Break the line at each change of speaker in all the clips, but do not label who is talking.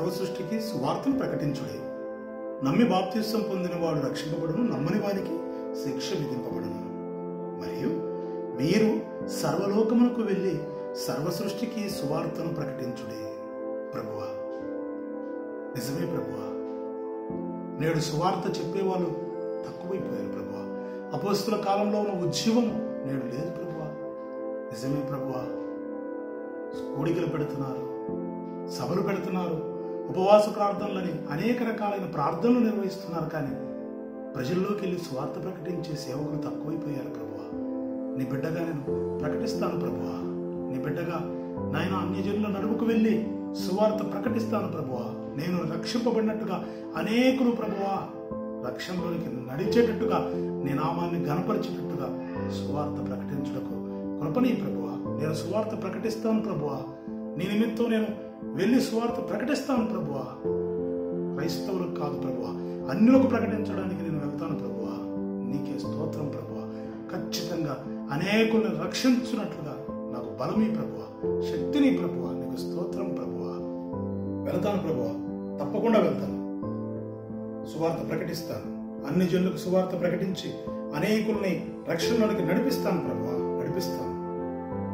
సర్వ సృష్టికి సువార్తను ప్రకటించుడే. నమ్మి బాప్తిస్వం పొందిన వాడు రక్షింపబడును, నమ్మని వారికి శిక్ష విధింపబడును. మరియు మీరు సర్వలోకమునకు వెళ్ళి సర్వ సృష్టికి సువార్తను ప్రకటించుడే. ప్రభువా, నిజమే ప్రభువా, నేడు సువార్త చెప్పేవాళ్ళు తక్కువైపోయారు ప్రభువా. అపోస్తుల కాలంలో ఉన్న ఉద్యమం నేడు లేదు ప్రభువా. నిజమే ప్రభువా, కూడికలు పెడుతున్నారు, సభలు పెడుతున్నారు, ఉపవాస ప్రార్థనలని అనేక రకాలైన ప్రార్థనలు నిర్వహిస్తున్నారు. కానీ ప్రజల్లోకి వెళ్ళి సువార్త ప్రకటించే సేవకులు తక్కువైపోయారు ప్రభువా. నీ బిడ్డగా నేను ప్రకటిస్తాను ప్రభువా. నీ బిడ్డగా నాయన అన్యజనుల నడుముకు వెళ్ళి సువార్త ప్రకటిస్తాను ప్రభువా. నేను రక్షింపబడినట్టుగా అనేకులు ప్రభువా రక్షణలోనికి నడిచేటట్టుగా నీ నామాన్ని ఘనపరిచేటట్టుగా సువార్త ప్రకటించుటకు కృపనీ ప్రభువా. నేను సువార్త ప్రకటిస్తాను ప్రభువా. నీ నిమిత్తం నేను వెళ్ళి సువార్త ప్రకటిస్తాను ప్రభువా. క్రైస్తవులకు కాదు ప్రభువా, అన్యులకు ప్రకటించడానికి నేను వెళ్తాను ప్రభువా. నీకే స్తోత్రం ప్రభువా. ఖచ్చితంగా అనేకుల్ని రక్షించున్నట్లుగా నాకు బలమీ ప్రభువా, శక్తిని ప్రభువా. నీకు స్తోత్రం ప్రభువా. వెళ్తాను ప్రభువా, తప్పకుండా వెళ్తాను. సువార్త ప్రకటిస్తాను. అన్ని జనులకు సువార్త ప్రకటించి అనేకుల్ని రక్షణలోనికి నడిపిస్తాను ప్రభువా, నడిపిస్తాను.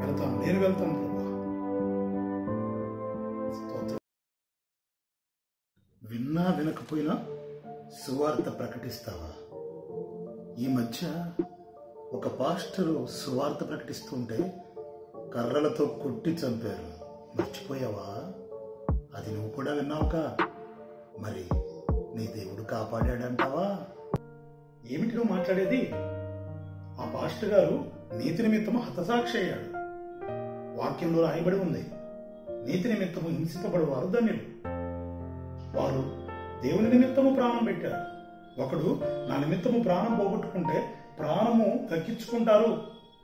వెళ్తాను, నేను వెళ్తాను ప్రభువా. విన్నా వినకపోయినా సువార్త ప్రకటిస్తావా? ఈ మధ్య ఒక పాస్టరు సువార్త ప్రకటిస్తుంటే కర్రలతో కొట్టి చంపారు. మర్చిపోయావా? అది నువ్వు కూడా విన్నావుగా. మరి నీ దేవుడు కాపాడాడంటావా? ఏమిటి నువ్వు మాట్లాడేది? ఆ పాస్టర్ గారు నీతి నిమిత్తము హతసాక్షి అయ్యాడు. వాక్యంలో రాయబడి ఉంది, నీతి నిమిత్తము హింసింపబడేవారు ధన్యులు. వారు దేవుని నిమిత్తము ప్రాణం పెట్టారు. ఒకడు నా నిమిత్తము ప్రాణం పోగొట్టుకుంటే ప్రాణము దక్కించుకుంటారు,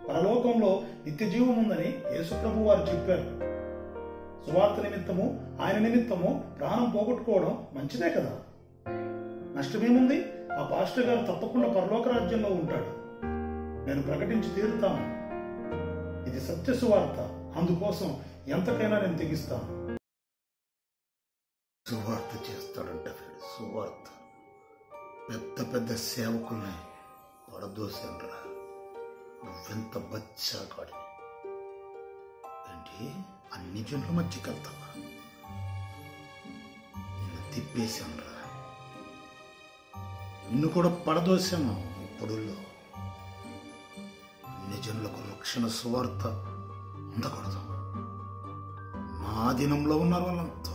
పరలోకంలో నిత్య జీవం ఉందని యేసుప్రభు వారు చెప్పారు. సువార్త నిమిత్తము, ఆయన నిమిత్తము ప్రాణం పోగొట్టుకోవడం మంచిదే కదా. నష్టమేముంది? ఆ పాస్టర్ గారు తప్పకుండా పరలోక రాజ్యంలో ఉంటాడు. నేను ప్రకటించి తీరుతాను. ఇది సత్య సువార్త, అందుకోసం ఎంతకైనా నేను తెగిస్తాను. సువార్త చేస్తాడంట వీడు. సువార్త పెద్ద పెద్ద సేవకుల్ని పడదోశానురా. నువ్వెంత బచ్చాగాడి ఏంటి? అన్ని జనుల మధ్యకి వెళ్తావా? నిన్ను తిప్పేశానురా. నిన్ను కూడా పడదోశాను. ఇప్పుడులో అన్ని జనులకు రక్షణ సువార్త ఉండకూడదు. మా ఆధీనంలో ఉన్నారు వాళ్ళంతా.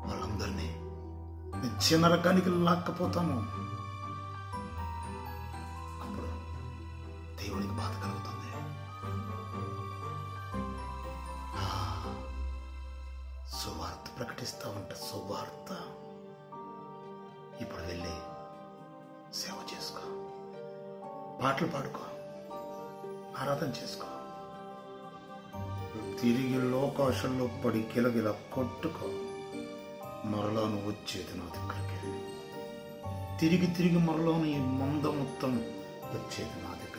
వాళ్ళందరినీ నిత్య నరకానికి లాక్కపోతాము. అప్పుడు దేవునికి బాధ కలుగుతుంది. సువార్త ప్రకటిస్తావంట. సువార్త ఇప్పుడు వెళ్ళి సేవ చేసుకో, పాటలు పాడుకో, ఆరాధన చేసుకో. తిరిగి లోకాశంలో పడి గిలగిల కొట్టుకో. మరలా నువ్వు వచ్చేది నా దగ్గరికి. తిరిగి తిరిగి మరలోని ఈ మంద మొత్తం వచ్చేది నా దగ్గరికి.